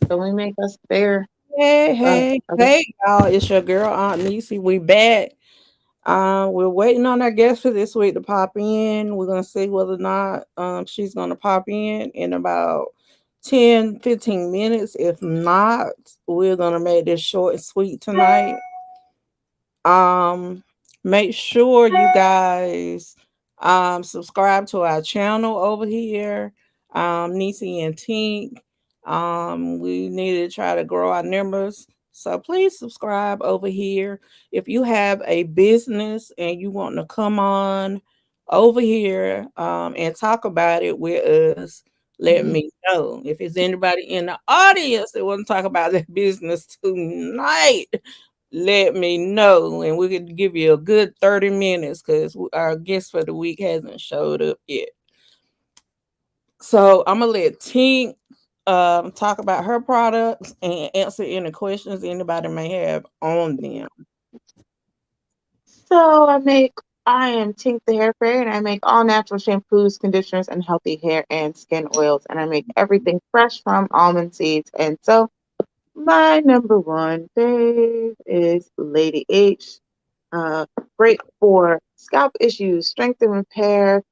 So we make us fair. Hey, Uh, hey, okay. hey, y'all. It's your girl, Aunt Niecy. We back. We're waiting on our guest for this week to pop in. We're gonna see whether or not she's gonna pop in about 10, 15 minutes. If not, we're gonna make this short and sweet tonight. Um, Make sure you guys subscribe to our channel over here, Niecy and Tink. We need to try to grow our numbers. So please subscribe over here. If you have a business and you want to come on over here and talk about it with us, let Mhm. me know. If it's anybody in the audience that want to talk about their business tonight, let me know and we could give you a good 30 minutes because our guest for the week hasn't showed up yet. So I'm gonna let Tink talk about her products and answer any questions anybody may have on them. So I am Tink the Hair Fairy, and I make all natural shampoos, conditioners, and healthy hair and skin oils. And I make everything fresh from almond seeds. And so my number one fave is Lady H. Uh, Great for scalp issues, strength and repair,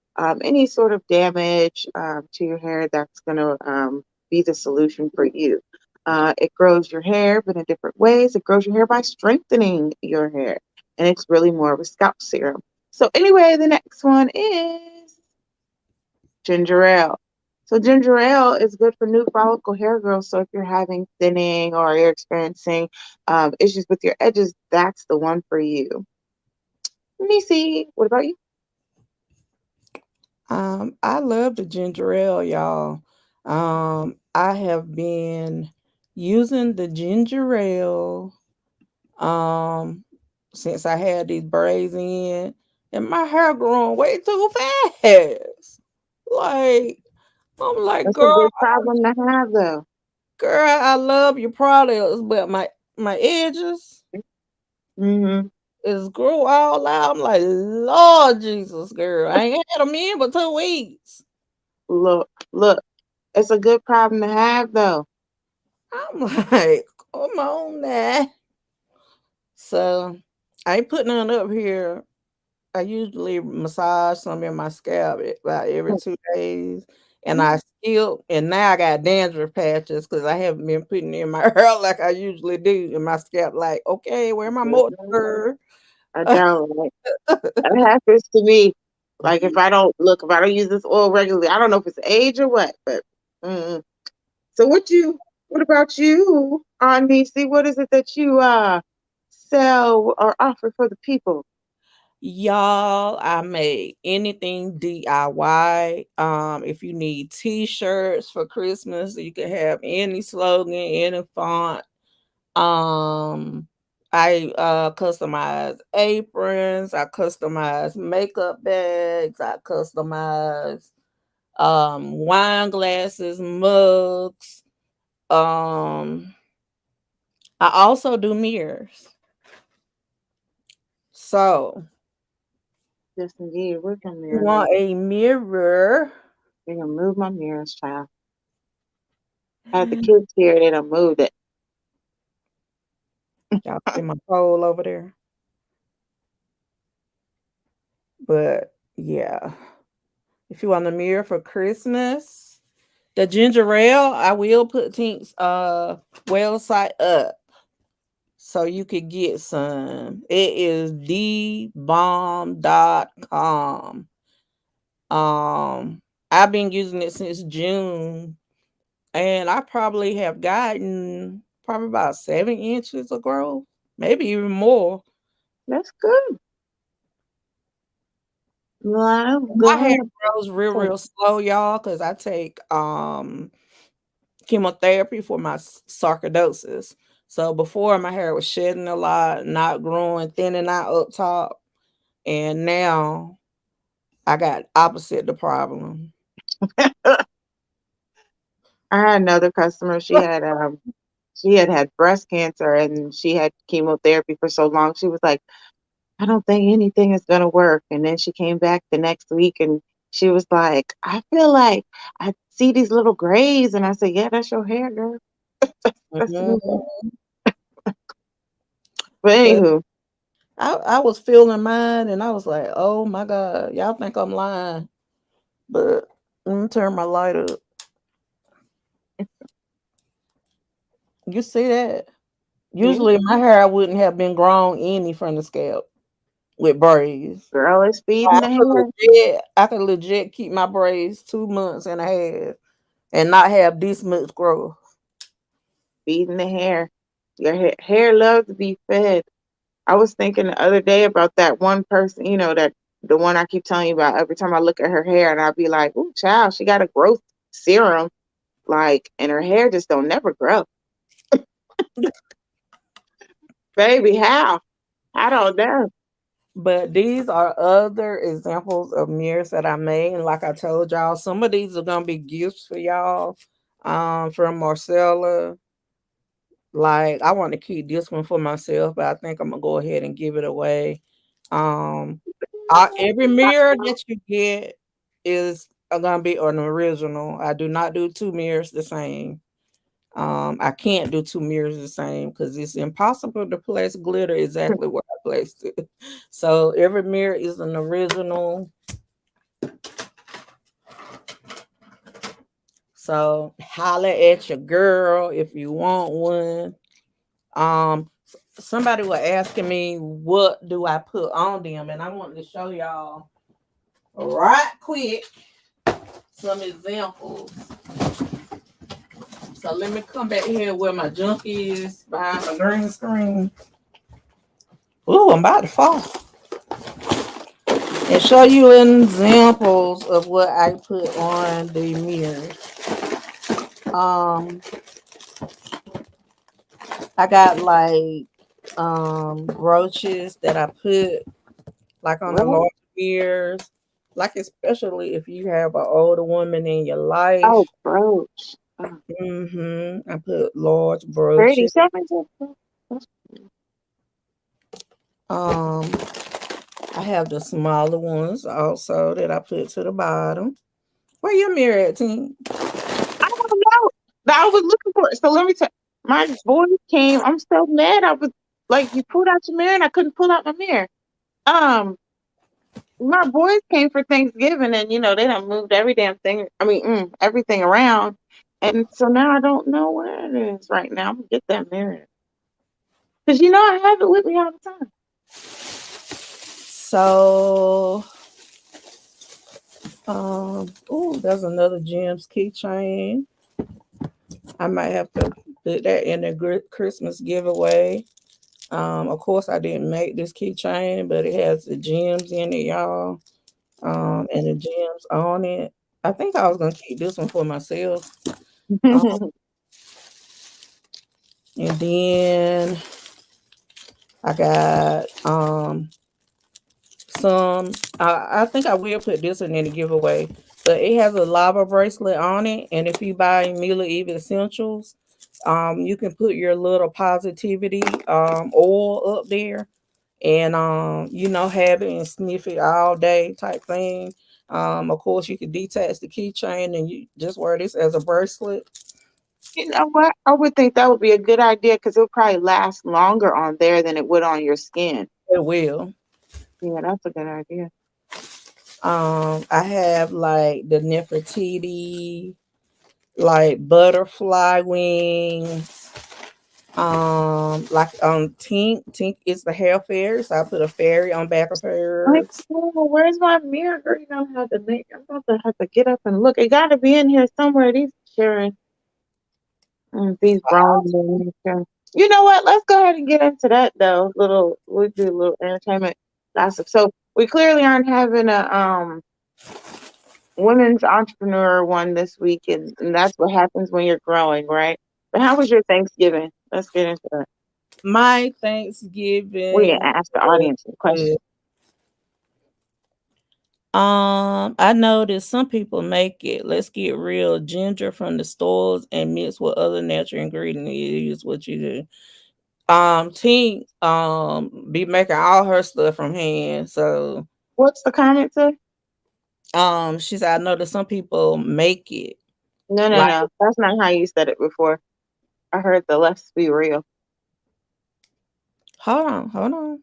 any sort of damage to your hair. That's going to be the solution for you. It grows your hair, but in different ways. It grows your hair by strengthening your hair, and it's really more of a scalp serum. So anyway, the next one is ginger ale. So ginger ale is good for new follicle hair growth. So if you're having thinning or you're experiencing issues with your edges, that's the one for you. Let me see. What about you? I love the ginger ale, y'all. I have been using the ginger ale um since I had these braids in, and my hair growing way too fast. Like I'm like, That's a girl, good problem to have, though. I love your products, but my edges Hmm. is grew all out. I'm like, Lord Jesus, girl, I ain't had them in but 2 weeks. Look, look. It's a good problem to have, though. I'm like, come on now. So I ain't putting none up here. I usually massage some in my scalp about every 2 days, and I still and now I got dandruff patches because I haven't been putting in my hair like I usually do in my scalp. Like, okay, where my moisture? I don't. Like, that happens to me. Like if I don't use this oil regularly, I don't know if it's age or what, but. Mm. So what about you, Niecy? What is it that you sell or offer for the people? Y'all, I make anything DIY. If you need t-shirts for Christmas, you can have any slogan, any font. Um, I customize aprons, I customize makeup bags, I customize wine glasses, mugs. Um, I also do mirrors. So, Yes, indeed. We're gonna you mirror. want a mirror? They're gonna move my mirrors, child. I had the kids here, they done moved it. Y'all see my pole over there? But yeah, if you want a mirror for Christmas, the ginger ale, I will put Tink's website up so you could get some. It is thebomb.com. I've been using it since June, and I probably have gotten probably about 7 inches of growth, maybe even more. That's good. Well, My hair good. grows real, So, real slow, y'all, because I take chemotherapy for my sarcoidosis. So before my hair was shedding a lot, not growing, thinning out up top, and now I got opposite the problem. I had another customer. She had breast cancer and she had chemotherapy for so long. She was like, I don't think anything is gonna work. And then she came back the next week and she was like, I feel like I see these little grays. And I said, yeah, that's your hair, girl. That's the Mhm. new thing. But But anywho, I was feeling mine and I was like, oh my God, y'all think I'm lying. But let me turn my light up. You see that? yeah, Usually my hair wouldn't have been grown any from the scalp with braids. girl is feeding I the could hair, I could legit keep my braids 2 months and a half and not have this much growth. feeding the hair. Your hair loves to be fed. I was thinking the other day about that one person, that the one I keep telling you about. Every time I look at her hair, and I'll be like, "Ooh, child, she got a growth serum." Like, and her hair just don't never grow. Baby, how? I don't know. But these are other examples of mirrors that I made. And like I told y'all, some of these are gonna be gifts for y'all. From Marcella. Like I want to keep this one for myself, but I think I'm gonna go ahead and give it away. Um every mirror that you get is gonna be an original. I do not do two mirrors the same. I can't do two mirrors the same because it's impossible to place glitter exactly where I placed it. So every mirror is an original. So holler at your girl if you want one. Somebody was asking me what do I put on them, and I wanted to show y'all right quick some examples. So let me come back here where my junk is behind my green screen. Ooh, I'm about to fall. And show you examples of what I put on the mirrors. Um, I got like brooches that I put like on the What? large mirrors, like especially if you have an older woman in your Oh, life. brooch. Oh, I put large pretty. brooches. Something. Um, I have the smaller ones also that I put to the bottom. Where your mirror at, Tink? I don't know. I was looking for it. So let me tell. My boys came. I'm so mad. I was like, you pulled out your mirror, and I couldn't pull out my mirror. Um, my boys came for Thanksgiving, and they done moved every damn thing. I mean, everything around, and so now I don't know where it is right now. I'm gonna get that mirror because I have it with me all the time. So, oh, there's another Gems keychain. I might have to put that in the Christmas giveaway. Of course, I didn't make this keychain, but it has the gems in it, y'all. And the gems on it. I think I was gonna keep this one for myself. Um, and then I got some. I think I will put this one in the giveaway, but it has a lava bracelet on it, and if you buy Mila Eve Essentials, you can put your little positivity oil up there and have it and sniff it all day type thing. Of course you can detach the keychain and you just wear this as a bracelet. You know what? I would think that would be a good idea because it'll probably last longer on there than it would on your skin. It will. Yeah, that's a good idea. I have like the Nefertiti, like butterfly wings. Like Tink is the hair fairy, so I put a fairy on back of Like, hers. oh, where's my mirror? Girl, you don't have to make. I'm about to have to get up and look. It got to be in here somewhere. These sharing these brown men. You know what? Let's go ahead and get into that though. We do a little entertainment gossip. So we clearly aren't having a women's entrepreneur one this week, and that's what happens when you're growing, right? But how was your Thanksgiving? Let's get into that. My We didn't Thanksgiving ask the was audience a question. good. I noticed some people make it. Let's get real ginger from the stores and mix with other natural ingredients. Is what you do. Tink be making all her stuff from hand. So What's the comment say? she said I know that some people make it No, no, like no. That's not how you said it before. I heard the let's be real. Hold on, hold on.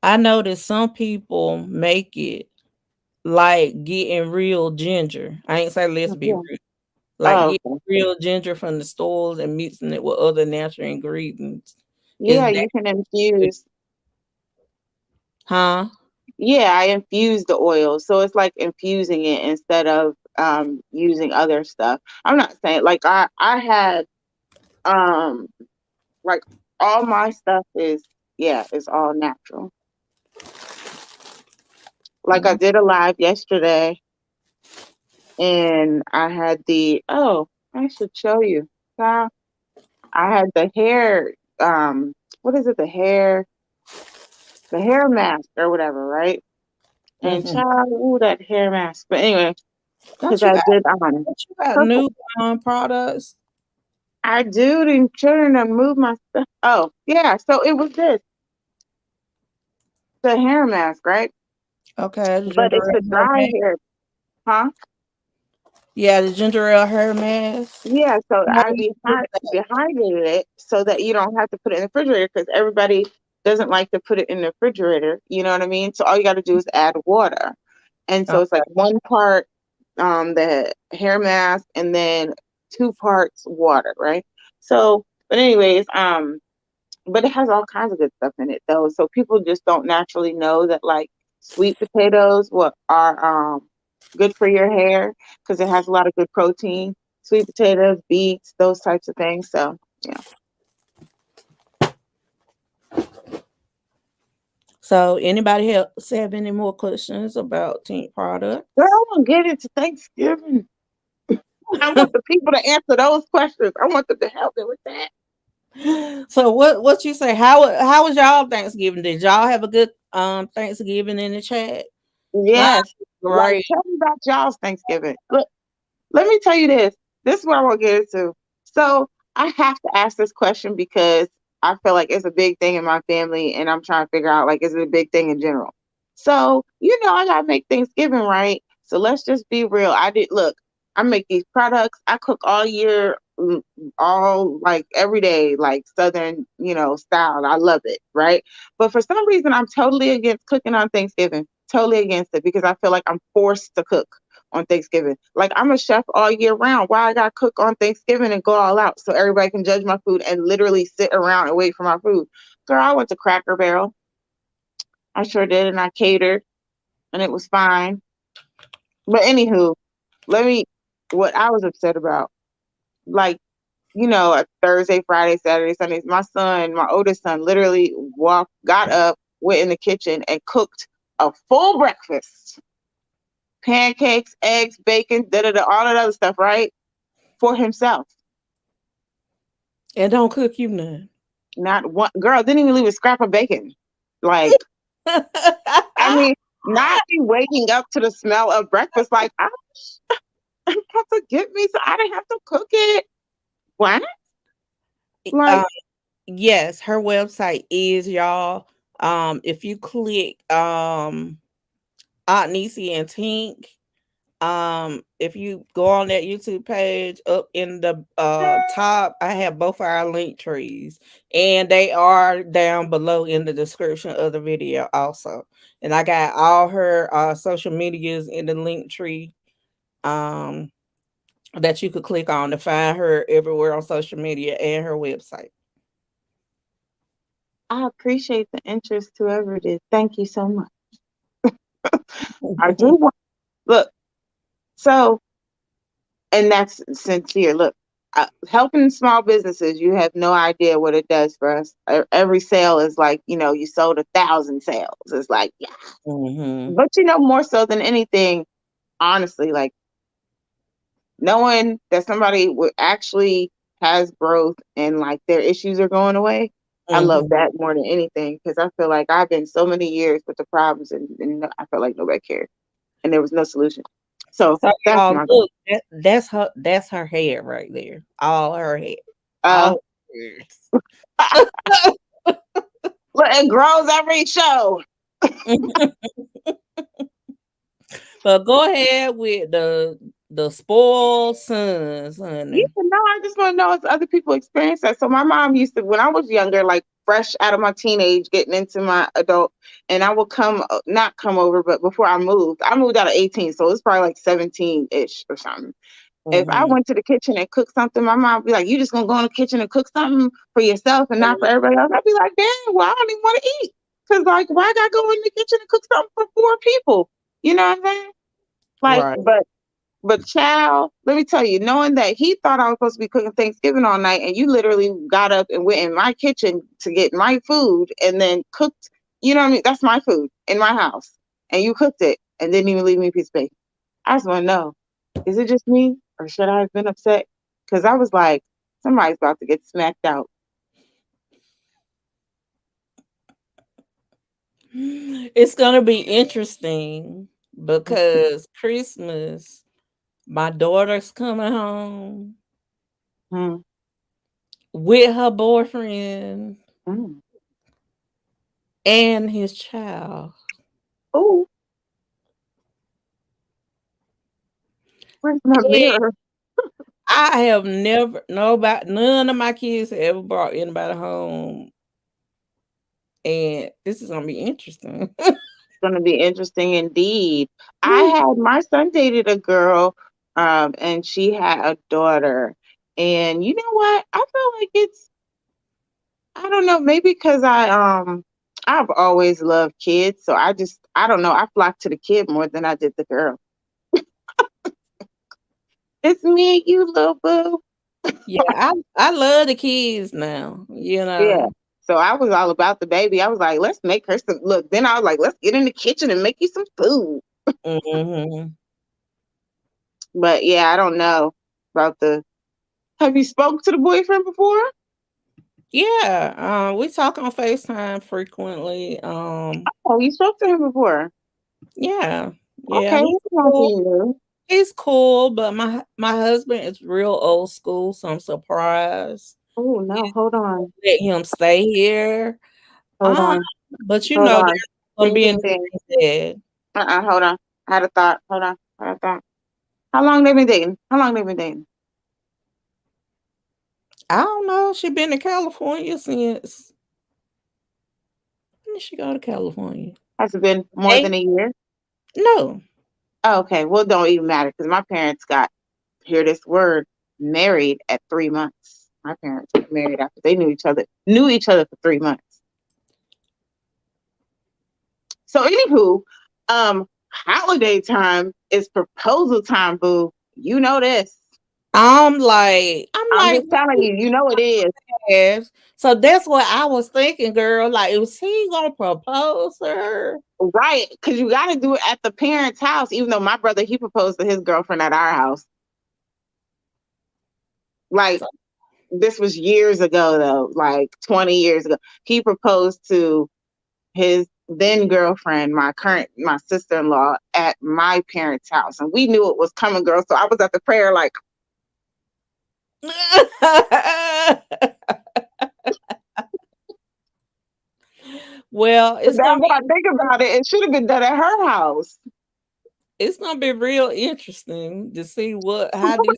I noticed some people make it like getting real ginger. I ain't say let's be Yeah. real. Like Oh, getting okay. real ginger from the stores and mixing it with other natural ingredients. Is Yeah, that you can good? infuse. Huh? Yeah, I infuse the oil. So it's like infusing it instead of using other stuff. I'm not saying like I had um like all my stuff is yeah, it's all natural. Like I Mm. did a live yesterday and I had the oh, I should show you. Child, I had the hair what is it, the hair mask or whatever, right? And Mhm. child, ooh, that hair mask. But anyway, Don't because you I got did don't you got purple. new products? I do and trying to move my stuff. Oh, yeah. So it was this, the hair mask, right? Okay, the But ginger it's ale the hair dry mask. hair, huh? Yeah, the ginger ale hair mask. Yeah. So How I you do that? dehydrated it so that you don't have to put it in the refrigerator because everybody doesn't like to put it in the refrigerator. You know what I mean? So all you got to do is add water. And so it's like Okay. one part the hair mask and then two parts water, right? So, but anyways, but it has all kinds of good stuff in it though. So people just don't naturally know that like sweet potatoes what are good for your hair because it has a lot of good protein. Sweet potatoes, beets, those types of things. So yeah. So anybody else have any more questions about Tink Girl, products? I want to get into Thanksgiving. I want the people to answer those questions. I want them to help me with that. So what you say? How was y'all Thanksgiving? Did y'all have a good Thanksgiving in the chat? Mine Yes. was Like great. tell me about y'all's Thanksgiving. Look, let me tell you this. This is what I want to get into. So I have to ask this question because I feel like it's a big thing in my family, and I'm trying to figure out like is it a big thing in general. So I gotta make Thanksgiving right. So let's just be real. I did look. I make these products. I cook all year, all like every day, like Southern, style. I love it, right? But for some reason, I'm totally against cooking on Thanksgiving. Totally against it because I feel like I'm forced to cook on Thanksgiving. Like I'm a chef all year round. Why I gotta cook on Thanksgiving and go all out so everybody can judge my food and literally sit around and wait for my food? Girl, I went to Cracker Barrel. I sure did, and I catered, and it was fine. But anywho, let me. What I was upset about, like a Thursday, Friday, Saturday, Sundays. My son, my oldest son, literally got up, went in the kitchen, and cooked a full breakfast, pancakes, eggs, bacon, da da da, all that other stuff, right? For himself. And don't cook you none. Not one girl didn't even leave a scrap of bacon. Like, I mean, not be waking up to the smell of breakfast. Like, I have to get me so I didn't have to cook it. What? um, Like, yes, her website is y'all. If you click Aunt Niecy and Tink, if you go on that YouTube page up in the top, I have both our link trees, and they are down below in the description of the video also. And I got all her social medias in the link tree um that you could click on to find her everywhere on social media and her website. I appreciate the interest, whoever it is. Thank you so much. I do want look. So, and that's sincere. Look, helping small businesses, you have no idea what it does for us. Every sale is like, you sold 1,000 sales. It's like, yeah. Hmm. But more so than anything, honestly, like knowing that somebody would actually has growth and like their issues are going away. I love Hmm. that more than anything because I feel like I've been so many years with the problems and I felt like nobody cared and there was no solution. So So that's y'all my goal. look, that's her hair right there. All her hair. Uh, All hers. Look, it grows every show. But go ahead with the The spoiled sons, Yeah, honey. no, I just want to know if other people experience that. So my mom used to, when I was younger, like fresh out of my teenage, getting into my adult, and I would come, not come over, but before I moved out at 18, so it was probably like 17-ish or something. If I Mhm. went to the kitchen and cooked something, my mom would be like, "You just gonna go in the kitchen and cook something for yourself and not for everybody else?" I'd be like, "Damn, well, I don't even want to eat, cause like, why I gotta go in the kitchen and cook something for 4 people?" You know what I'm saying? Like, Right. but child, let me tell you, knowing that he thought I was supposed to be cooking Thanksgiving all night, and you literally got up and went in my kitchen to get my food and then cooked, you know what I mean? That's my food in my house. And you cooked it and didn't even leave me a piece of bacon. I just want to know, is it just me or should I have been upset? Because I was like, somebody's about to get smacked out. It's gonna be interesting because Christmas, my daughter's coming home Mm, with her boyfriend mm. and his child. Oh, where's my And mirror? I have never nobody none of my kids have ever brought anybody home. And this is gonna be interesting. Going to be interesting indeed. I Woo. had my son dated a girl, and she had a daughter. And you know what? I feel like I don't know, maybe because I've always loved kids, so I don't know, I flocked to the kid more than I did the girl. It's me and you, little boo. Yeah, I love the kids now, you Yeah. know. So I was all about the baby. I was like, let's make her some look. Then I was like, let's get in the kitchen and make you some food. Mhm. But yeah, I don't know about the have you spoke to the boyfriend before? Yeah, we talk on FaceTime frequently. Oh, you spoke to him before. Yeah, yeah, Okay, he's what's nothing cool. new? He's cool, but my husband is real old school, so I'm surprised. Oh no, hold on. Let him stay here. Hold on. But you Hold know, on. there's gonna Ding be a ding new ding. dad. Hold on. I had a thought. Hold on. I had a thought. How long they been dating? How long they been dating? I don't know. She been in California since when did she go to California? Has it been more Hey, than a year? no. Oh, okay. Well, it don't even matter because my parents got hear this word married at 3 months. My parents got married after they knew each other for 3 months. So anywho, holiday time is proposal time, boo. You know this. I'm I'm like, just telling you, you know it is. yes. So that's what I was thinking, girl. Like, was he gonna propose to her? Right, because you got to do it at the parents' house. Even though my brother he proposed to his girlfriend at our house. Like So, this was years ago, though, like 20 years ago. He proposed to his then girlfriend, my sister in law, at my parents' house, and we knew it was coming, girl. So I was at the prayer, like well, now that I think about it, it should have been done at her house. it's gonna be real interesting to see what how Me this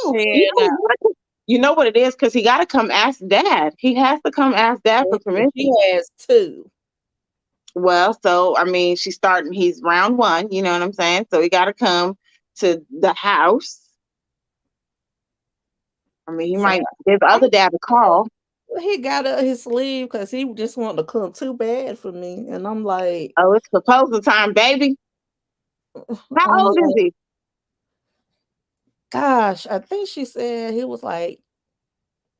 too. pan out. You know what it is? Because he got to come ask dad. He has to come ask dad for She permission. has two. Well, so I mean, she's starting. He's round one. You know what I'm saying? So he got to come to the house. I mean, he So might give the I'm other dad a call. he got up his sleeve because he just wanted to come too bad for me, and Oh, it's proposal time, baby. How I'm old is like, he? gosh, I think she said he was like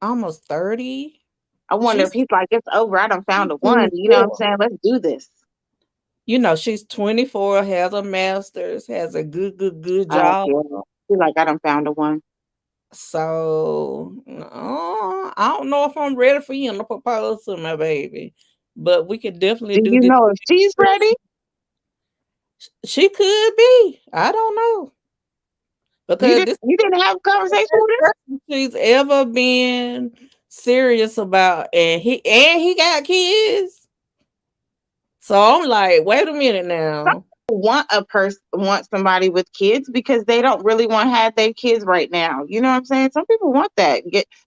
almost 30. I wonder if She's he's like, it's over. I done found she's a one. You know what I'm 24. saying? Let's do this. She's 24, has a master's, has a good Oh, job. yeah. He's like, I done found a one. So I don't know if I'm ready for him to propose to my baby, but we could definitely Do do you this. know if she's ready? She could be. I don't know You because didn't. this You didn't have a is the conversation first with her? person she's ever been serious about, and he got kids. So I'm like, wait a minute now. want a person want somebody with kids because they don't really want to have their kids right now. You know what I'm saying? Some people want that.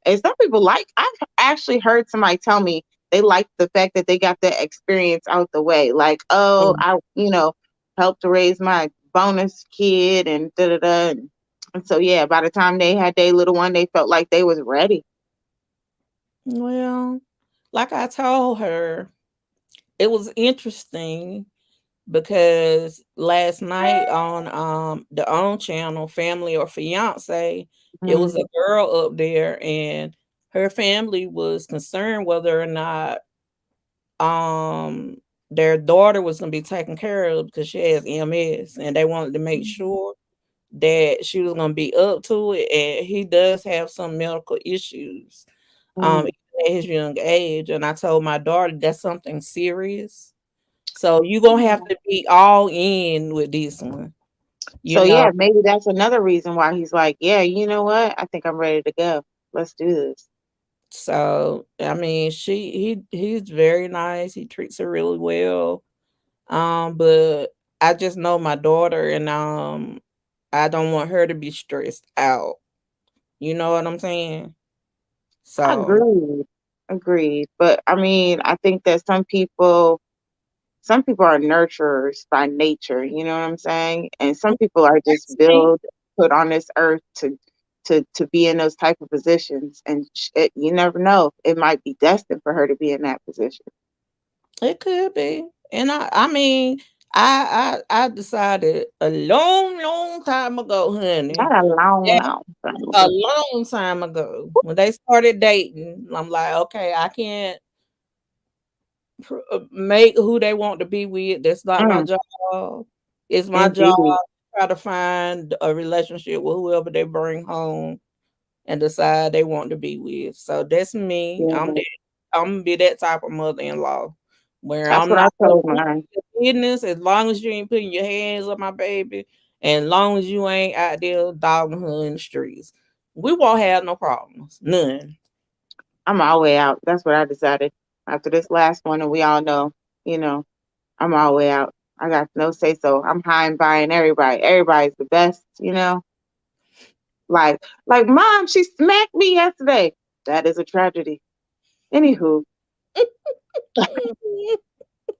And some people like. I've actually heard somebody tell me they like the fact that they got that experience out the way. Like, oh, I helped to raise my bonus kid and da da da. And so yeah, by the time they had their little one, they felt like they was ready. Well, like I told her, it was interesting because last night on the own channel, Family or Fiance, it was Mm, a girl up there and her family was concerned whether or not um their daughter was gonna be taken care of because she has MS and they wanted to make sure that she was gonna be up to it, and he does have some medical issues, mm. even at his young age. And I told my daughter that's something serious. So you gonna have to be all in with this one, you So know. yeah, maybe that's another reason why he's like, yeah, you know what? I think I'm ready to go. Let's do this. So I mean, he's very nice. He treats her really well. But I just know my daughter, and I don't want her to be stressed out. You know what I'm saying? So Agreed. Agreed. But I mean, I think that some people are nurturers by nature, you know what I'm saying? And some people are just that's me. built put on this earth to be in those type of positions and you never know. It might be destined for her to be in that position. It could be. And I mean, I decided a long, long time ago, honey. Not a long, Yeah, long time a ago. long time ago. When they started dating, I'm like, okay, I can't make who they want to be with. That's not my Mm, job. It's my job indeed. to try to find a relationship with whoever they bring home and decide they want to be with. So that's me. Yeah. I'm gonna be that type of mother-in-law where That's I'm what I not gonna told put mine. your business as long as you ain't putting your hands on my baby, and as long as you ain't out there dogging her in the streets. We won't have no problems. None. I'm all the way out. That's what I decided. After this last one, and we all know, you know, I'm all the way out. I got no say so. I'm high and buying everybody. Everybody's the best, you know. Like mom, she smacked me yesterday. That is a tragedy. Anywho,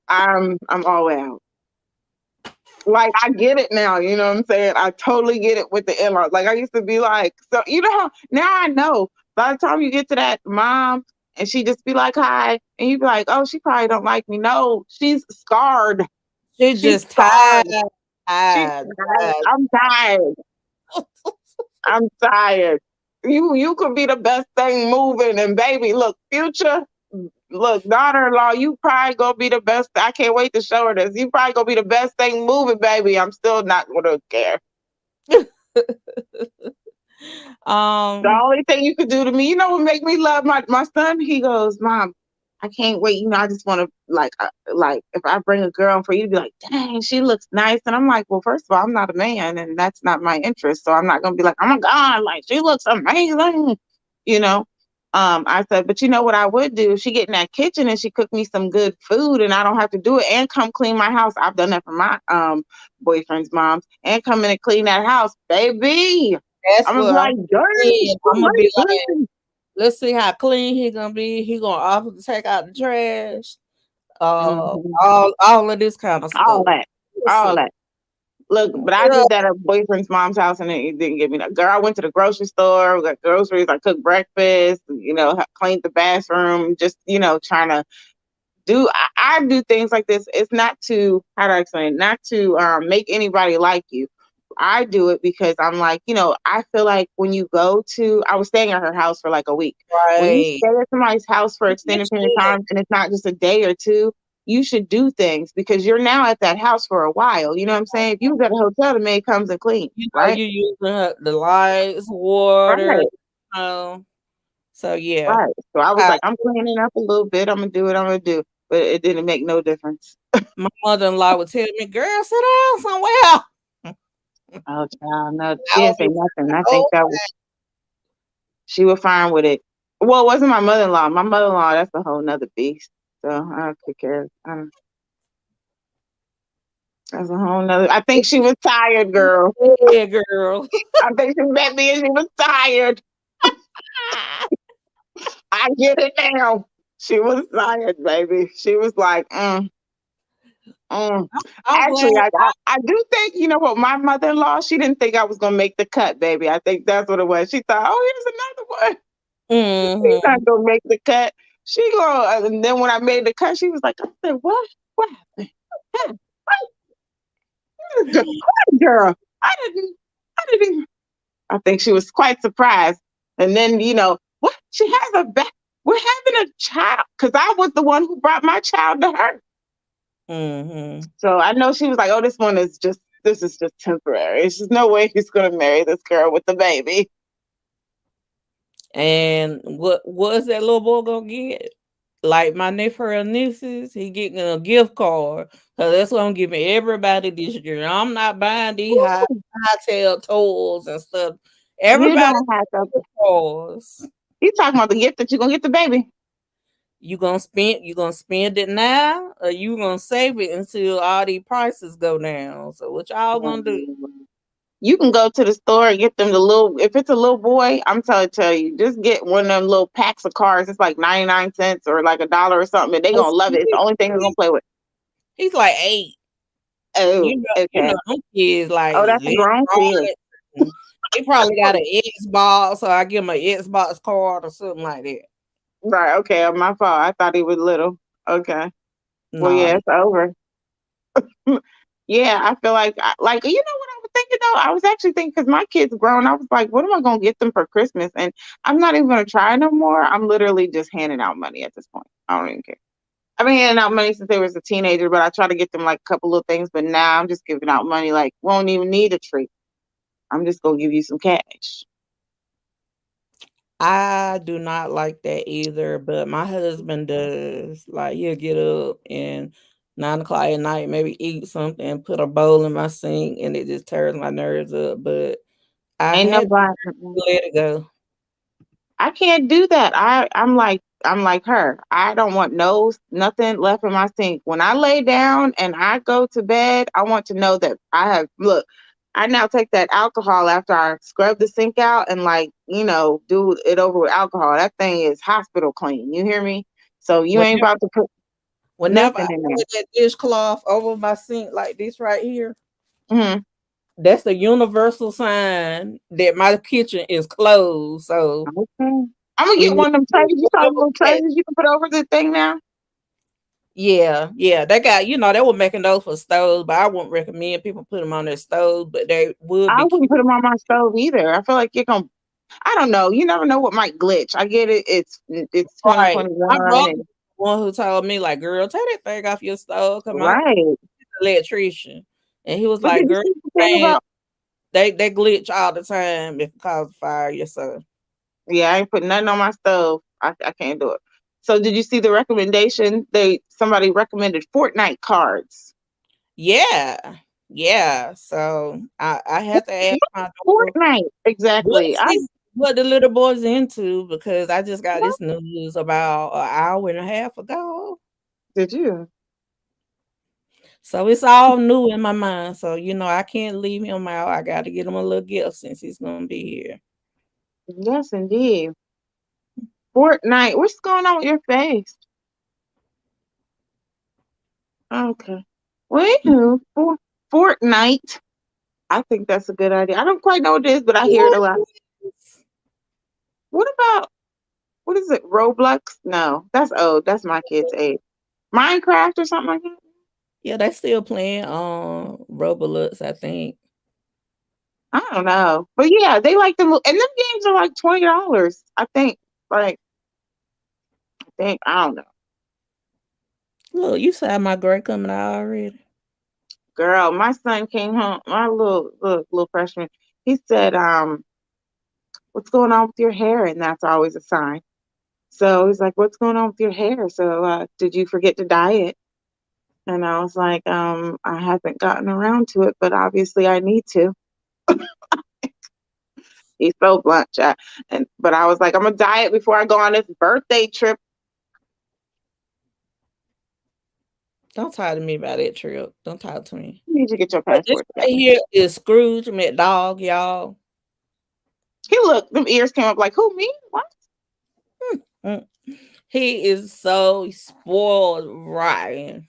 I'm all the way out. Like I get it now, you know what I'm saying? I totally get it with the in-laws. Like I used to be like, so you know how now I know by the time you get to that mom and she just be like hi and you be like, oh, she probably don't like me. No, she's scarred. She She's just tired, scarred. She's tired, tired. tired. I'm tired. I'm tired. You could be the best thing moving and baby, look, future, look, daughter-in-law, you probably gonna be the best. I can't wait to show her this. You probably gonna be the best thing moving, baby. I'm still not gonna care. The um, only thing you could do to me, you know what make me love my son? He goes, Mom, I can't wait. You know, I just want to like if I bring a girl for you to be like, dang, she looks nice, and I'm like, well, first of all, I'm not a man, and that's not my interest, so I'm not gonna be like, oh my god, like she looks amazing, you know. I said, but you know what I would do? If she get in that kitchen and she cook me some good food, and I don't have to do it, and come clean my house. I've done that for my boyfriend's moms, and come in and clean that house, baby. that's I'm gonna be what I'm like, dirty. saying. She I'm gonna be might like, listen. let's see how clean he gonna be. He gonna offer to take out the trash. Mhm. All of this kind of All stuff. that, We'll all see. that. Look, but I Yeah, did that at boyfriend's mom's house, and it didn't give me that. Girl, I went to the grocery store, we got groceries. I cooked breakfast. You know, cleaned the bathroom. Just trying to I do things like this. It's not to how do I explain it? Not to make anybody like you. I do it because I'm like, I feel like when you go to I was staying at her house for like a week. When you right. stay at somebody's house for You extended period of should. time and it's not just a day or two, you should do things because you're now at that house for a while. You know what I'm saying? If you was at a hotel, the maid comes and cleans, You know, right? you using the lights, water, Right. so yeah. Right. So I was I, like, I'm cleaning up a little bit. I'm gonna do what I'm gonna do. But it didn't make no difference. my mother-in-law would tell me, girl, sit down somewhere. Oh, child, no, I she didn't would say be nothing. I think oh, that was she was fine with it. Well, it wasn't my mother-in-law. My mother-in-law, that's a whole nother beast. So I don't take care of. I don't, That's a whole nother. I think she was tired, girl. Yeah, girl. I think she met me and she was tired. I get it now. She was tired, baby. She was like, mm. I'm glad. Actually, I do think, you know what, my mother in law, she didn't think I was going to make the cut, baby. I think that's what it was. She thought, oh, here's another one. She's Hmm. not going to make the cut. She going, and then when I made the cut, she was like, I said, what? What happened? Huh? What, girl? I didn't. I think she was quite surprised. And then, what? She has a back. We're having a child because I was the one who brought my child to her. Hmm. So I know she was like, "Oh, this is just temporary. It's just no way he's gonna marry this girl with the baby." And what is that little boy gonna get? Like my nephew and nieces, he getting a gift card. So that's what I'm giving everybody this year. I'm not buying these Ooh, high tail toys and stuff. you Everybody don't have to. toys. You talking about the gift that you're gonna get the baby? You gonna spend it now, or you gonna save it until all these prices go down. So what y'all gonna do? You can go to the store and get them the little. If it's a little boy, I'm tell you, just get one of them little packs of cards. It's like 99 cents or like $1 or something, and they gonna love it. It's the only thing they're gonna play with. He's like 8. Oh, okay. Them kids like Oh, that's a grown kid. electronics. He probably got an Xbox, so I give him an Xbox card or something like that. Right. Okay. My fault. I thought he was little. Okay. Well, No, yeah, it's over. Yeah, I feel like, you know what I was thinking though? I was actually thinking because my kids grown, I was like, what am I gonna get them for Christmas? And I'm not even gonna try no more. I'm literally just handing out money at this point. I don't even care. I've been handing out money since they was a teenager, but I try to get them like a couple little things. But now I'm just giving out money. Like, won't even need a treat. I'm just gonna give you some cash. I do not like that either. But my husband does. Like he'll get up and 9 o'clock at night, maybe eat something, put a bowl in my sink, and it just tears my nerves up. But I Ain't had nobody. to let it go. I can't do that. I'm like her. I don't want nothing left in my sink. When I lay down and I go to bed, I want to know that I have look, I now take that alcohol after I scrub the sink out and do it over with alcohol. That thing is hospital clean. You hear me? So you ain't Whenever, about to put whenever I nothing in there. put that dishcloth over my sink like this right here, Hmm. that's the universal sign that my kitchen is closed. So Okay. I'm gonna we get need one of them to trays. You saw the remember little that. trays you can put over the thing now? Yeah, yeah. They got, they were making those for stoves, but I wouldn't recommend people put them on their stove, but they would I be cute. wouldn't put them on my stove either. I feel like you're gonna I don't know. You never know what might glitch. I get it. It's Right. My 2021 brother and was the one who told me, like, girl, take that thing off your stove. Cause my right. electrician. And he was But like, did you girl, see the thing man, about? they glitch all the time if it causes fire. Yes, sir. Yeah, I ain't putting nothing on my stove. I can't do it. So did you see the recommendation? Somebody recommended Fortnite cards. Yeah. Yeah. So I had to ask my daughter, Fortnite, what exactly. is this? What the little boy's into? Because I just got this news about an hour and a half ago. Did you? So it's all new in my mind. So, I can't leave him out. I got to get him a little gift since he's going to be here. Yes, indeed. Fortnite. What's going on with your face? Okay. Well, anywho, Fortnite. I think that's a good idea. I don't quite know what it is, but I hear it a lot. Yes. What about what is it? Roblox? No, that's old. That's my kid's age. Minecraft or something like that. Yeah, they still playing Roblox, I think. I don't know, but yeah, they like them, and them games are like $20. I think. Like, I don't know, Look, you saw my gray coming out already. girl. My son came home. My little freshman. He said, "What's going on with your hair?" And that's always a sign. So he's like, "What's going on with your hair?" So did you forget to dye it? And I was like, I haven't gotten around to it, but obviously I need to. He's so blunt, chat. But I was like, I'm gonna diet before I go on this birthday trip. Don't talk to me about that trip. Don't talk to me. You need to get your But this passport right together. here is Scrooge McDog, y'all. He looked, them ears came up like, who, me? What? Mm. He is so spoiled rotten.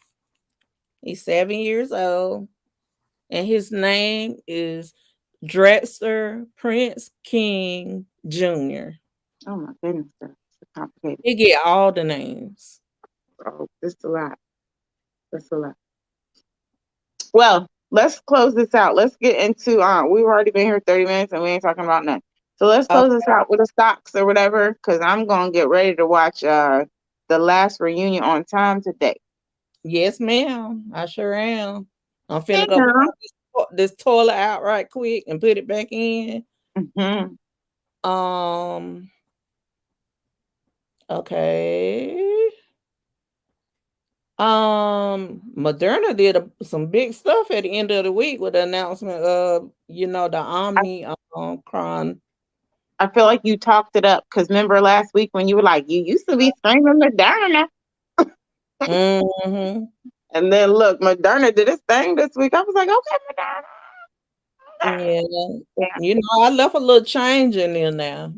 He's 7 years old, and his name is Drexler Prince King Jr. Oh my goodness, that's complicated. He get all the names. Oh, this is a lot. That's a lot. Well, let's close this out. Let's get into we've already been here 30 minutes and we ain't talking about nothing. So let's Oh, close this out with the stocks or whatever, because I'm gonna get ready to watch the last reunion on time today. yes, ma'am. I sure am. I'm finna go Yeah. pull this toilet out right quick and put it back in. Hmm. Um, okay. Moderna did some big stuff at the end of the week with the announcement of, the I, Omni Cron. I feel like you talked it up because remember last week when you were like, you used to be screaming Moderna. Mm-hmm. And then look, Moderna did its thing this week. I was like, okay, Moderna. Yeah. Yeah. I left a little change in there now.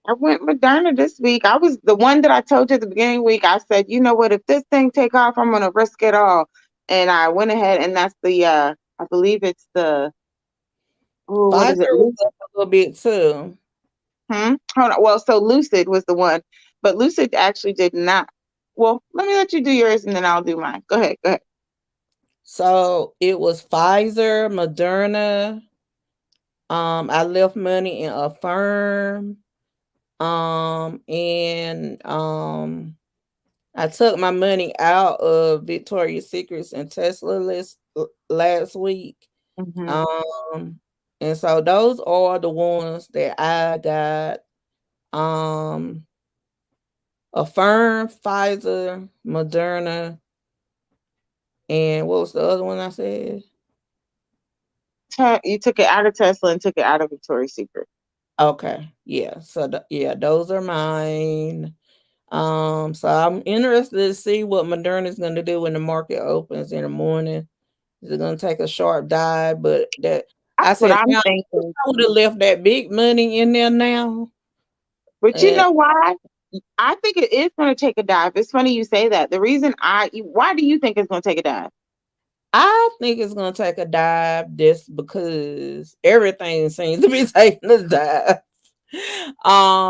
I went Moderna this week. I was the one that I told you at the beginning of the week. I said, you know what, if this thing take off, I'm gonna risk it all. And I went ahead and that's the I believe it's the oh, what Pfizer is it? was up a little bit too. Hmm? Hold on. Well, so Lucid was the one, but Lucid actually did not. Well, let me let you do yours and then I'll do mine. Go ahead, go ahead. So it was Pfizer, Moderna. I left money in a firm. And I took my money out of Victoria's Secrets and Tesla last week. Hmm. Um, and so those are the ones that I got. Um, Affirm, Pfizer, Moderna, and what was the other one I said? You took it out of Tesla and took it out of Victoria's Secret. Okay, yeah. So yeah, those are mine. So I'm interested to see what Moderna is going to do when the market opens in the morning. Is it going to take a sharp dive? But that That's I what said, I'm now I thinking. would have left that big money in there now. But you And know why? I think it is going to take a dive. It's funny you say that. The reason why do you think it's going to take a dive? I think it's going to take a dive just because everything seems to be taking a dive.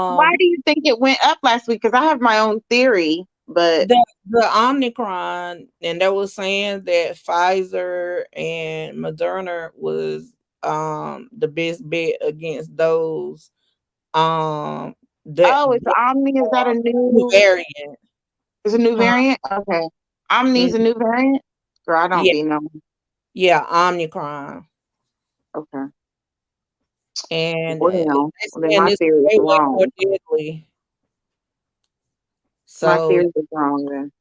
Why Um, do you think it went up last week? Because I have my own theory, but the Omicron, and they were saying that Pfizer and Moderna was the best bet against those that oh, it's Omni. Is that a new? variant. Is a new Huh? variant? Okay, Omni's a Mm, new variant. Girl, I don't yeah, be no. yeah, Omicron, Okay, and well, they then saying my it's theory is way more wrong. deadly. My So, theory is wrong. Then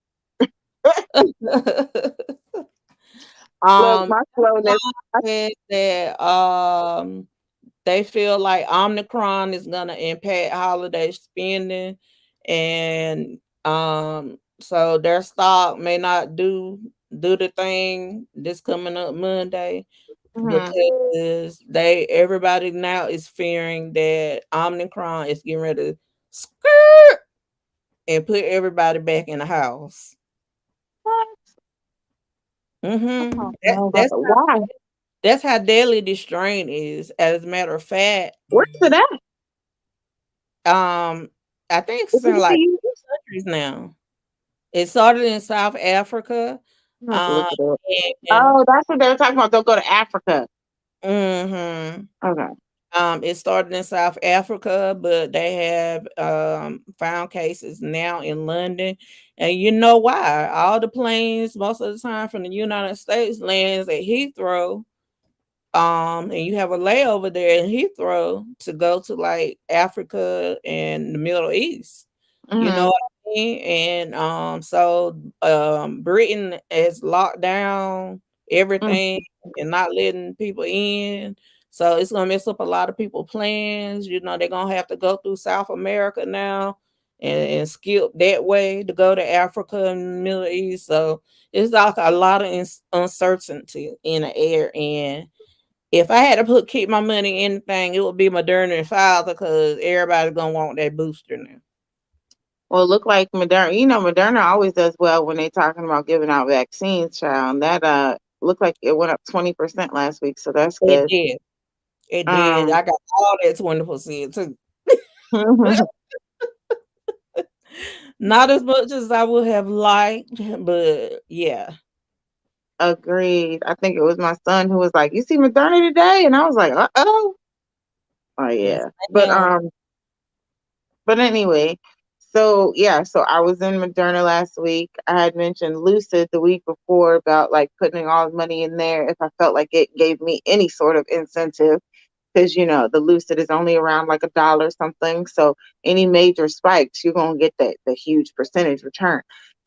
look, um, my slowness. said that they feel like Omicron is gonna impact holiday spending, and so their stock may not do the thing this coming up Monday Mhm. because everybody now is fearing that Omicron is getting ready to skirt and put everybody back in the house. What? I Mm-hmm. don't know about the why. That's how deadly this strain is. As a matter of fact, Where's it at? um, I think Is it's it in in the like U.S.? countries now. It started in South Africa, I'm gonna have to look um, it up. and Oh, that's what they were talking about. They'll go to Africa. mhm, Okay. it started in South Africa, but they have found cases now in London, and you know why? All the planes, most of the time from the United States, lands at Heathrow. And you have a layover there in Heathrow to go to like Africa and the Middle East. You know Hmm. what I mean? And so Britain has locked down everything and not letting people in. So it's gonna mess up a lot of people' plans. They're gonna have to go through South America now and skip that way to go to Africa and Middle East. So it's like a lot of uncertainty in the air. And if I had to keep my money in anything, it would be Moderna and Pfizer because everybody's gonna want that booster now. Well, it look like Moderna. You know, Moderna always does well when they talking about giving out vaccines, child. That looked like it went up 20% last week, so that's It good. did. It did. Um, I got all that 20% too. Not as much as I would have liked, but yeah. agreed. I think it was my son who was like, "You see Moderna today?" And I was like, "Uh-oh." Oh Yes, yeah. ma'am. But anyway, so yeah, so I was in Moderna last week. I had mentioned Lucid the week before about like putting all the money in there if I felt like it gave me any sort of incentive because you know the Lucid is only around like $1 something. So any major spikes, you're gonna get that the huge percentage return.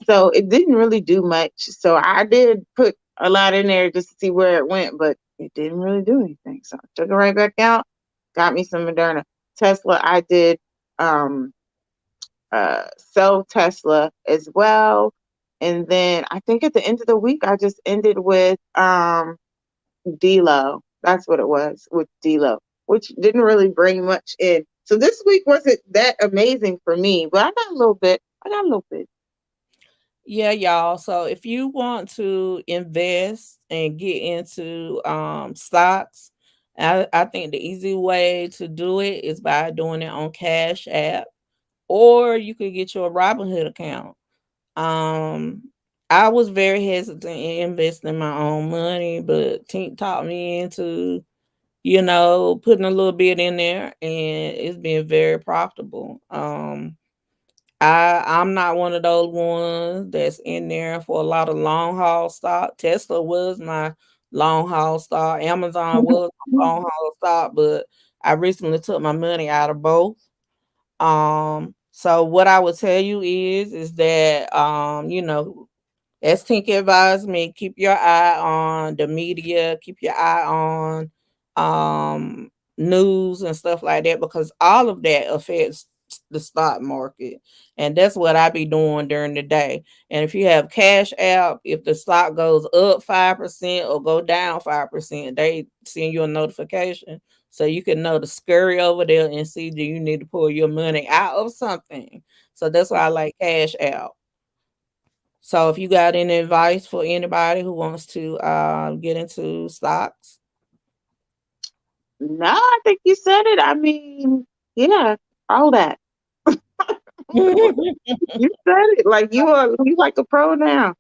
So it didn't really do much. So I did put a lot in there just to see where it went, but it didn't really do anything. So I took it right back out, got me some Moderna. Tesla, I did um sell Tesla as well. And then I think at the end of the week I just ended with D-Lo. That's what it was with D-Lo, which didn't really bring much in. So this week wasn't that amazing for me, but I got a little bit. I got a little bit. Yeah, y'all. So if you want to invest and get into stocks, I think the easy way to do it is by doing it on Cash App, or you could get your Robinhood account. Um, I was very hesitant in investing my own money, but Tink taught me into, putting a little bit in there, and it's been very profitable. I'm not one of those ones that's in there for a lot of long haul stock. Tesla was my long haul stock. Amazon was my long haul stock, but I recently took my money out of both. So what I would tell you is that as Tink advised me, keep your eye on the media, keep your eye on news and stuff like that because all of that affects the stock market. And that's what I be doing during the day. And if you have Cash App, if the stock goes up 5% or go down 5%, they send you a notification so you can know to scurry over there and see do you need to pull your money out of something. So that's why I like Cash App. So if you got any advice for anybody who wants to get into stocks. No, I think you said it. I mean, yeah, all that. You said it. Like you like a pro now.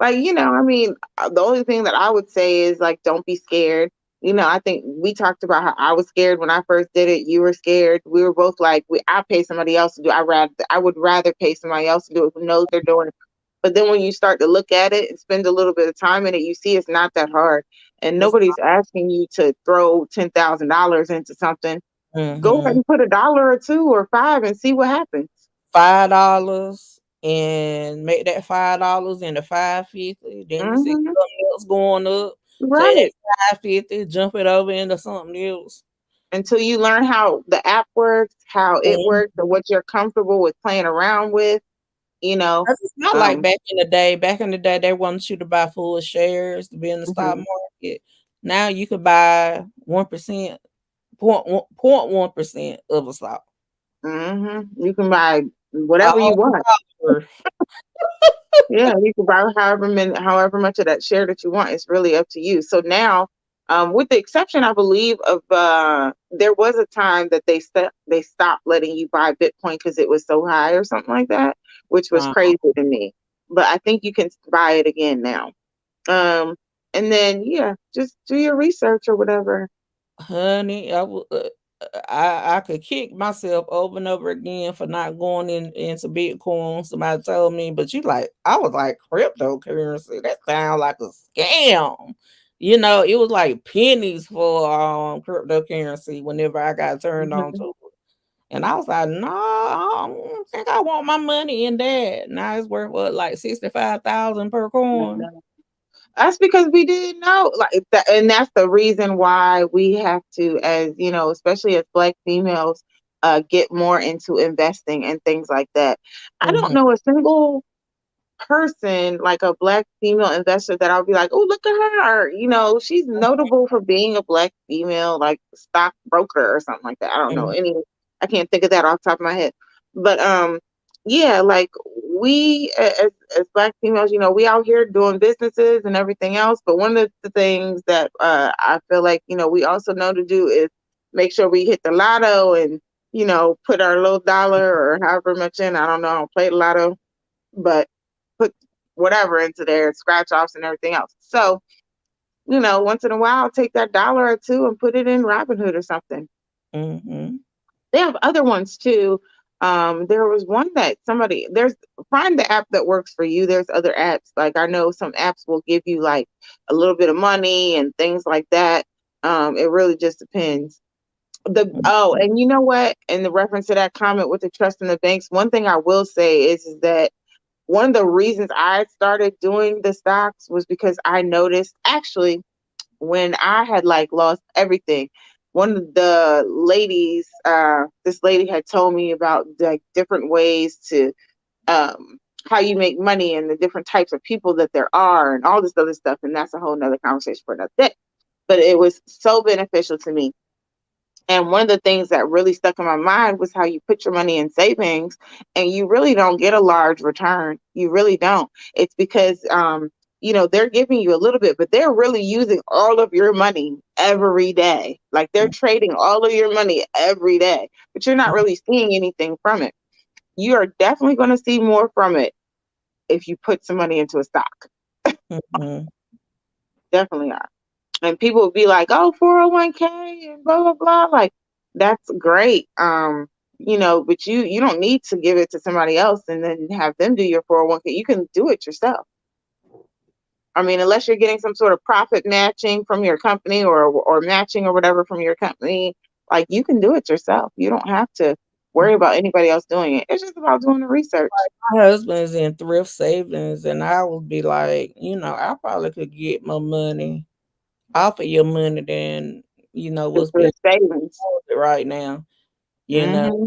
Like, you know, I mean, the only thing that I would say is like don't be scared. You know, I think we talked about how I was scared when I first did it. You were scared. We were both like, I pay somebody else to do. I would rather pay somebody else to do it who knows they're doing it. But then when you start to look at it and spend a little bit of time in it, you see it's not that hard. And It's nobody's asking you to throw $10,000 into something. Go ahead mm-hmm. and put a dollar or two or five and see what happens. $5 and make that $5 into 550. Then you see Hmm. something else going up. Take that Right. 550, jump it over into something else. Until you learn how the app works, how it Mhm. works, or what you're comfortable with playing around with, you know. 'Cause it's not like Um, back in the day. Back in the day, they wanted you to buy full shares to be in the stock mhm, market. Now you could buy 1%, 0.1% of a stock. you can buy A whatever you whole want. dollar. Yeah, you can buy however much of that share that you want. It's really up to you. So now, with the exception, I believe of there was a time that they stopped letting you buy Bitcoin because it was so high or something like that, which was Uh, crazy to me. But I think you can buy it again now. Um, and then yeah, just do your research or whatever. honey, I could kick myself over and over again for not going into Bitcoin. Somebody told me, but I was like cryptocurrency. That sounds like a scam. It was like pennies for cryptocurrency whenever I got turned on Mhm. to it. And I was like, no, I don't think I want my money in that. Now it's worth what, like 65,000 per coin. That's because we didn't know, like and that's the reason why we have to, as you know, especially as Black females, get more into investing and things like that. I don't Mhm. know a single person, like a black female investor, that I'll be like, oh, look at her. She's notable for being a black female, like stockbroker or something like that. I don't know Mhm. any. I can't think of that off the top of my head. But yeah, like as black females, we out here doing businesses and everything else. But one of the things that I feel like we also know to do is make sure we hit the lotto and put our little dollar or however much in. I don't know. I don't play the lotto, but put whatever into there, scratch offs and everything else. So, once in a while, take that dollar or two and put it in Robinhood or something. Mhm. They have other ones too. There was one that there's find the app that works for you. There's other apps. Like I know some apps will give you like a little bit of money and things like that. It really just depends. And you know what? In the reference to that comment with the trust in the banks, one thing I will say is that one of the reasons I started doing the stocks was because I noticed actually when I had like lost everything. One of the ladies, this lady had told me about like different ways to how you make money and the different types of people that there are and all this other stuff. And that's a whole nother conversation for another day. But it was so beneficial to me. And one of the things that really stuck in my mind was how you put your money in savings and you really don't get a large return. You really don't. It's because, they're giving you a little bit, but they're really using all of your money every day. Like they're trading all of your money every day, but you're not really seeing anything from it. You are definitely going to see more from it if you put some money into a stock. Mhm. Definitely are. And people would be like, "Oh, 401k and blah blah blah." Like that's great. But you don't need to give it to somebody else and then have them do your 401k. You can do it yourself. I mean, unless you're getting some sort of profit matching from your company or matching or whatever from your company, like you can do it yourself. You don't have to worry about anybody else doing it. It's just about doing the research. My husband's in thrift savings, and I would be like, I probably could get more money off of your money than It's what's being the savings. right now. You know, hmm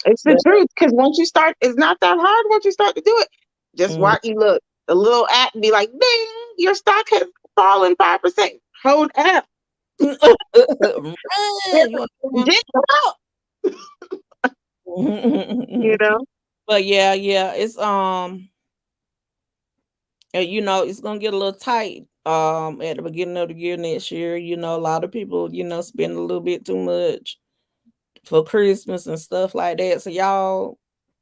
It's the but truth because once you start, it's not that hard. Once you start to do it, just mm. watch. You look, the little app be like, "Ding! Your stock has fallen 5%." Hold app, Run, you get out. You want- know, but yeah, yeah, it's it's gonna get a little tight at the beginning of the year next year. A lot of people, spend a little bit too much for Christmas and stuff like that. So y'all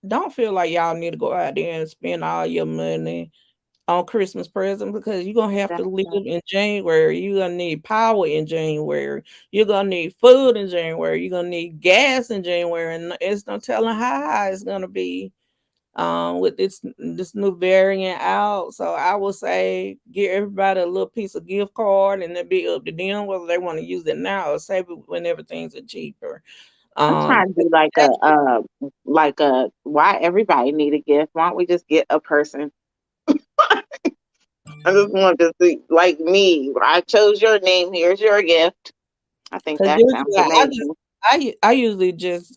don't feel like y'all need to go out there and spend all your money on Christmas present because you're gonna have to that's live in January. You're gonna need power in January. You're gonna need food in January. You're gonna need gas in January, and it's no telling how high it's gonna be with this new variant out. So I would say give everybody a little piece of gift card and it'll be up to them whether they want to use it now or save it when everything's cheaper. I'm Um trying to do like a why everybody need a gift. Why don't we just get a person? I just want to see like me. I chose your name. Here's your gift. I think Cause that sounds usually amazing. I usually just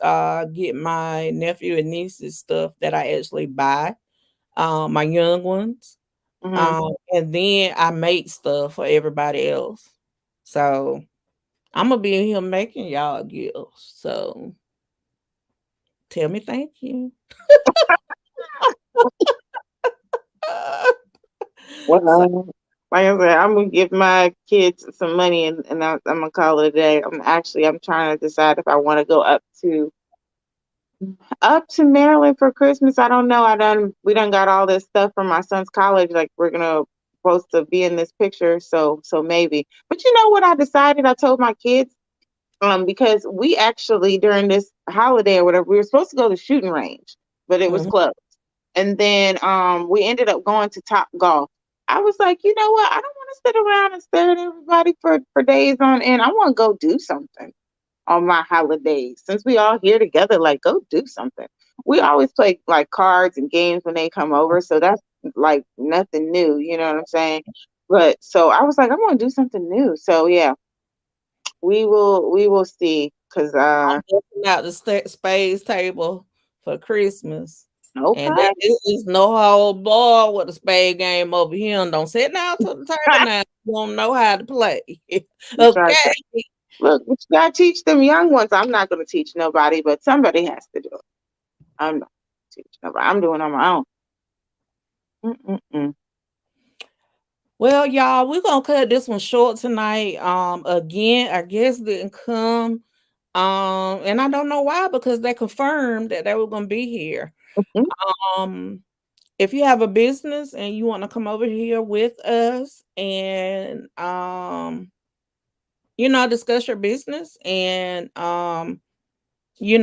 get my nephew and niece's stuff that I actually buy, my young ones. hmm And then I make stuff for everybody else. So I'm gonna be in here making y'all gifts. So tell me thank you. So Well, like I said, I'm gonna give my kids some money and I'm gonna call it a day. I'm trying to decide if I want to go up to Maryland for Christmas. I don't know. We done got all this stuff from my son's college. Like we're gonna supposed to be in this picture, so maybe. But you know what I decided? I told my kids because we actually during this holiday or whatever we were supposed to go to shooting range, but it was mhm, closed. And then we ended up going to Top Golf. I was like, you know what? I don't want to sit around and stare at everybody for days on end. I want to go do something on my holidays. Since we all here together, like go do something. We always play like cards and games when they come over, so that's like nothing new, you know what I'm saying? But so I was like, I'm gonna do something new. So yeah, we will see. Cause I'm busting out the spades table for Christmas. And okay, this is no hold bar with the spade game over here. And don't sit down to the table now. You don't know how to play. that's right. Okay. Look, but you gotta teach them young ones. I'm not gonna teach nobody, but somebody has to do it. I'm not teaching nobody. I'm doing it on my own. Mm-mm-mm. Well, y'all, we're gonna cut this one short tonight. Again, our guest didn't come. And I don't know why, because they confirmed that they were gonna be here. Mhm. Um, if you have a business and you want to come over here with us and discuss your business and and you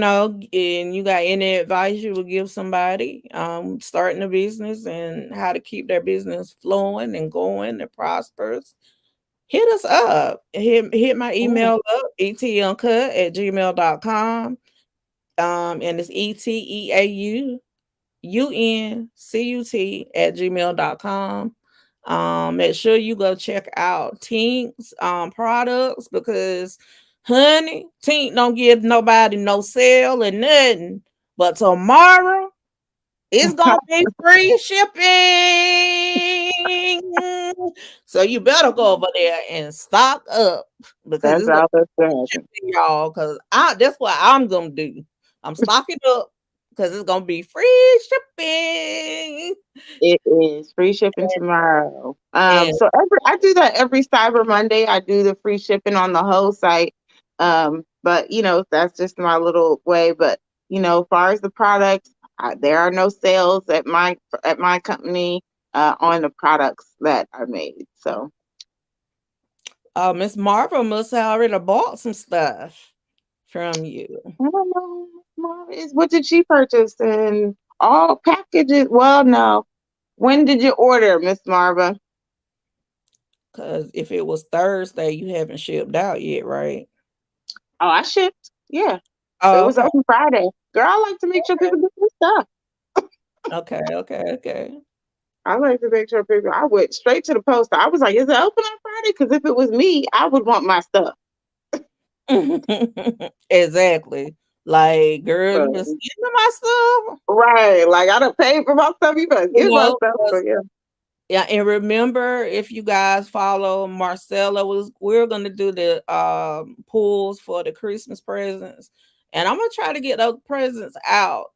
got any advice you would give somebody starting a business and how to keep their business flowing and going and prosperous, hit us up. Hit my Mm. email up, etuncut@gmail.com. And it's ETAUUNCUT@gmail.com. Make sure you go check out Tink's products, because honey, Tink don't give nobody no sale and nothing. But tomorrow it's gonna be free shipping. So you better go over there and stock up, because That's it's gonna all that's gonna be happen. shipping, y'all. Because that's what I'm gonna do. I'm stocking up because it's gonna be free shipping. It is free shipping tomorrow. And So I do that every Cyber Monday. I do the free shipping on the whole site. But that's just my little way. But as far as the products, there are no sales at my company on the products that are made. So Miss Marvel must have already bought some stuff from you, I don't know. What did she purchase? And all packages. Well, no. When did you order, Miss Marva? because if it was Thursday, you haven't shipped out yet, right? Oh, I shipped. Yeah. It Oh, was okay. on Friday. Girl, I like to make sure people get their stuff. Okay, okay, okay. I like to make sure people. I went straight to the post. I was like, "Is it open on Friday?" Because if it was me, I would want my stuff. Exactly. Like, girl, you been So, stealing my stuff. right, like I don't pay for my stuff. You better You get my know, stuff. So 'cause yeah. yeah, and remember, if you guys follow Marcella, we're gonna do the pulls for the Christmas presents, and I'm gonna try to get those presents out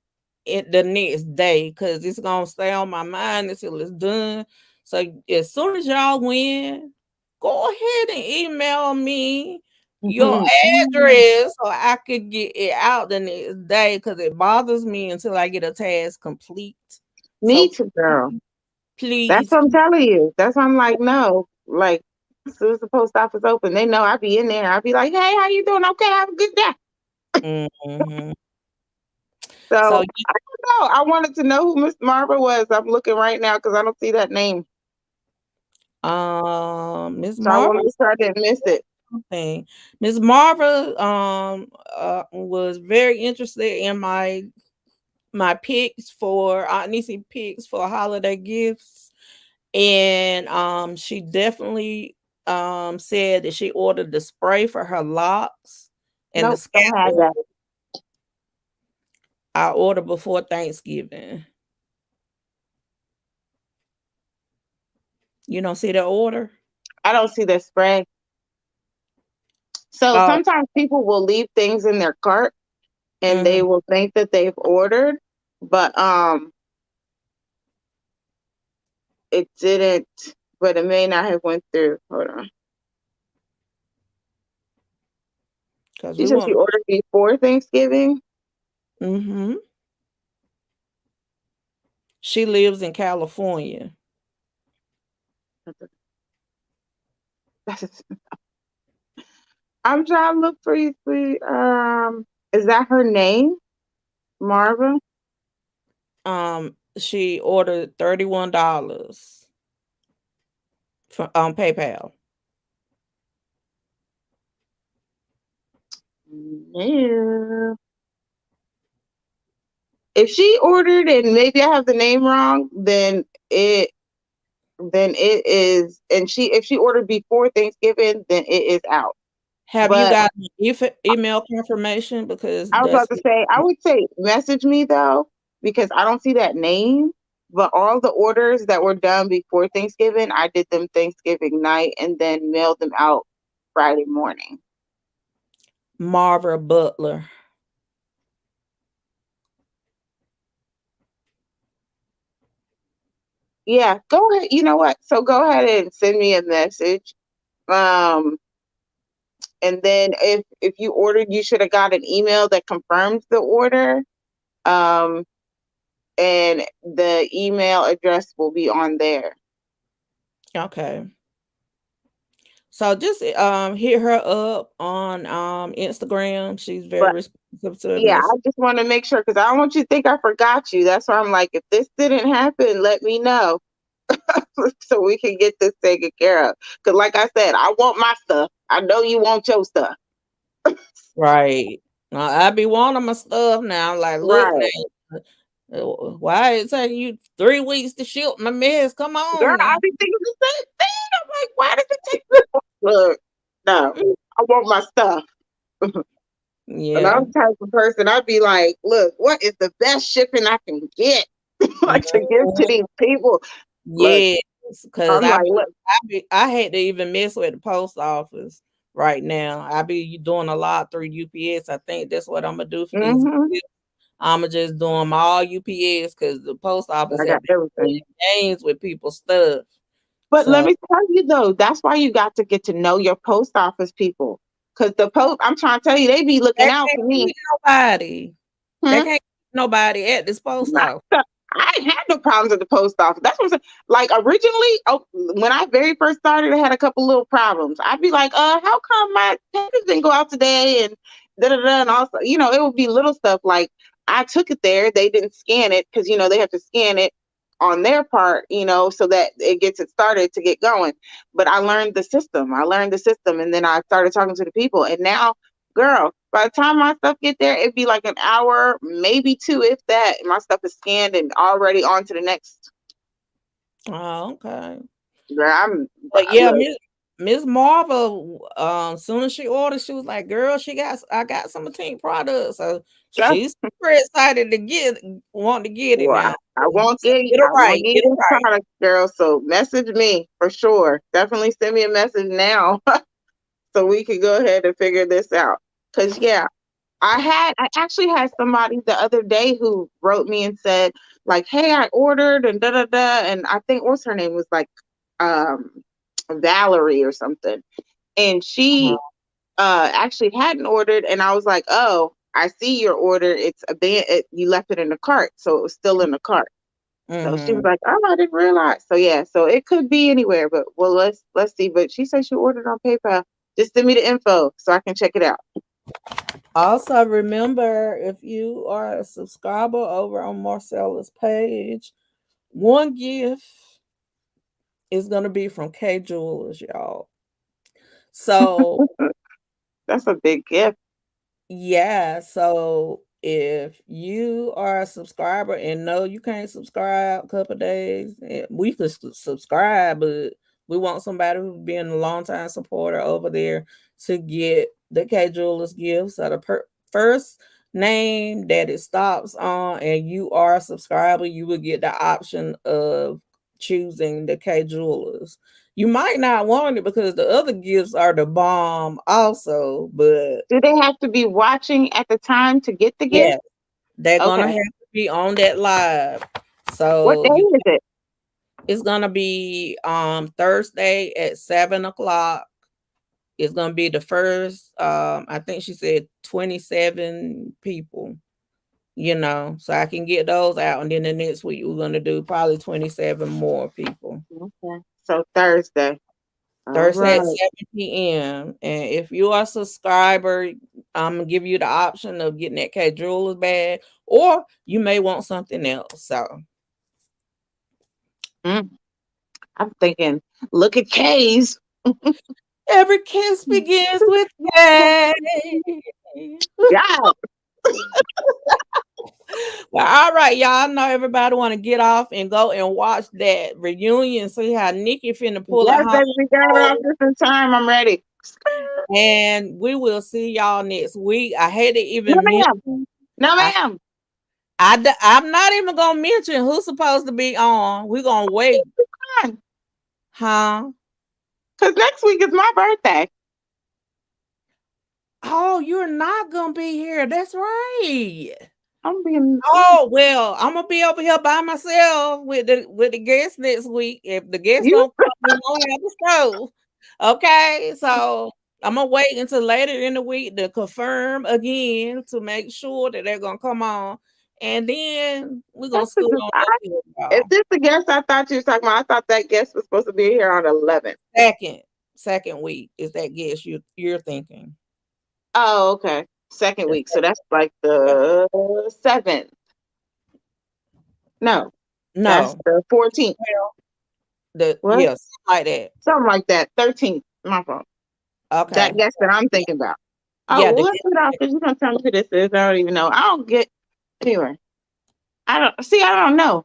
the next day, because it's gonna stay on my mind until it's done. So as soon as y'all win, go ahead and email me your Mhm. Mhm. address so I could get it out the next day, because it bothers me until I get a task complete. Me So too, girl. That's please. what I'm telling you. That's why I'm like, no, like as soon as the post office open, they know I be in there. I be like, hey, how you doing? Okay, have a good day. Mhm. So, So I don't know. I wanted to know who Miss Marva was. I'm looking right now because I don't see that name. Miss So I want Marva to make sure I didn't miss it. thing. Miss Marva was very interested in my picks for Aunt Niecy picks for holiday gifts. And she definitely said that she ordered the spray for her locks and the Nope, don't have scalpel. that. I ordered before Thanksgiving. You don't see the order? I don't see the spray. So Oh, sometimes people will leave things in their cart and mhm. they will think that they've ordered, but it didn't. But it may not have went through. Hold on. Because You we said she want. ordered before Thanksgiving. Mhm. She lives in California. I'm trying to look for you. Is that her name, Marva? She ordered $31 from PayPal. No. If she ordered and maybe I have the name wrong, it then it is. And she if she ordered before Thanksgiving, then it is out. Have you But got an email confirmation? Because I was that's about to say, I would say message me though, because I don't see that name. But all the orders that were done before Thanksgiving, I did them Thanksgiving night and then mailed them out Friday morning. Marva Butler. Yeah, go ahead. You know what? So go ahead and send me a message. Um, and then if you ordered, you should have got an email that confirms the order. Um, and the email address will be on there. Okay. So just hit her up on Instagram. She's very But responsive to the yeah, message. I just want to make sure because I don't want you to think I forgot you. That's why I'm like, if this didn't happen, let me know so we can get this taken care of. Because, like I said, I want my stuff. I know you want your stuff. Right. I be wanting my stuff now. Like, look Right. now. Why it taking you 3 weeks to ship my mess? Come Girl, on now. I be thinking the same thing. I'm like, why does it take this long? Look, no, I want my stuff. And Yeah. I'm the type of person, I'd be like, look, what is the best shipping I can get? Like to give to Mhm. these people. Look, Yes, because I'm like, look, I hate to even mess with the post office right now. I be doing a lot through UPS. I think that's what I'm gonna do for these mm-hmm, gifts. I'ma just do them all UPS because the post office I got have been everything. playing games with people's stuff. But let So me tell you though, that's why you got to get to know your post office people. Cause the post, I'm trying to tell you, they be they looking out can't for me. keep nobody. They Hmm? can't keep nobody at this post Not office. I ain't had no problems at the post office. That's what I'm saying. Like originally, oh, when I very first started, I had a couple little problems. I'd be like, how come my package didn't go out today? And da da da. And also, it would be little stuff like I took it there, they didn't scan it because they have to scan it on their part, so that it gets it started to get going. But I learned the system. And then I started talking to the people, and now girl, by the time my stuff get there, it'd be like an hour, maybe two, if that. My stuff is scanned and already on to the next. Oh, okay. Girl, But yeah, look, Miss Marvel, soon as she ordered, she was like, "Girl, I got some Tink products." So girl, she's super excited to want to get it well, now. So get it I right, won't get get it you right. products, girl. So message me for sure. Definitely send me a message now so we can go ahead and figure this out. Cause yeah, I actually had somebody the other day who wrote me and said like, "Hey, I ordered and da da da," and I think what's her name was like, um, Valerie or something, and she actually hadn't ordered, and I was like, "Oh, I see your order. It's you left it in the cart, so it was still in the cart." So she was Mm-hmm. like, "Oh, I didn't realize." So yeah, so it could be anywhere, but well, let's see. But she said she ordered on PayPal. Just send me the info so I can check it out. Also, remember if you are a subscriber over on Marcella's page, one gift is gonna be from K Jewelers, y'all. So That's a big gift. yeah, so if you are a subscriber and no, you can't subscribe a couple days, we could subscribe, but we want somebody who's been a long time supporter over there to get the K Jewelers gift. So the first name that it stops on, and you are a subscriber, you will get the option of choosing the K Jewelers. You might not want it because the other gifts are the bomb also, but Do they have to be watching at the time to get the gift? yeah, they're gonna Okay. have to be on that live. What So day is it? it's gonna be Thursday at 7 o'clock. It's gonna be the first I think she said 27 people, so I can get those out, and then the next week we're gonna do probably 27 more people. Okay. So Thursday. All Thursday at right. 7 p.m. And if you are a subscriber, I'm gonna give you the option of getting that K Jewelers bag, or you may want something else. So Mm, I'm thinking, look at K's. every kiss begins with K. Yeah. Well, all right, y'all. I know everybody want to get off and go and watch that reunion. See how Nikki finna pull it Yes, home. baby, we got it off this in time. I'm ready. And we will see y'all next week. I had to No, even ma'am. mention. No, I, ma'am. I'm not even gonna mention who's supposed to be on. We're gonna wait, huh? Because next week is my birthday. Oh, you're not gonna be here. That's right. I'm being. Oh well, I'm gonna be over here by myself with the guests next week. If the guests You don't come, we won't have the show. Okay, so I'm gonna wait until later in the week to confirm again to make sure that they're gonna come on, and then we're gonna that's a scoot good. on up here, If y'all. this the guest I thought you were talking about, I thought that guest was supposed to be here on 11th. Second, second week is that guess you're thinking. Oh, okay. Second The week. So that's like second, the 7th. No, that's no, the 14th. well, the What? yes, like that. Something like that. 13th. My fault. That Okay, guest that I'm yeah, thinking about. Oh, yeah. well, let's put it off because you're going to tell me who this is. I don't even know. I don't get. Anyway, I don't. See, I don't know.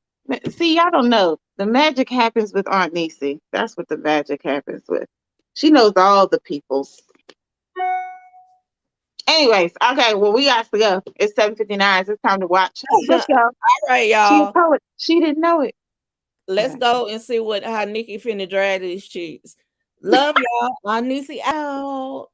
See, I don't know. The magic happens with Aunt Niecy. That's what the magic happens with. She knows all the peoples. Anyways, okay, well, we got to go. It's 7:59. It's time to watch. Let's go. All right, She a y'all. poet. She didn't know it. Let's Okay. go and see what how Nikki finna drag these cheeks. Love y'all. My Niecy out.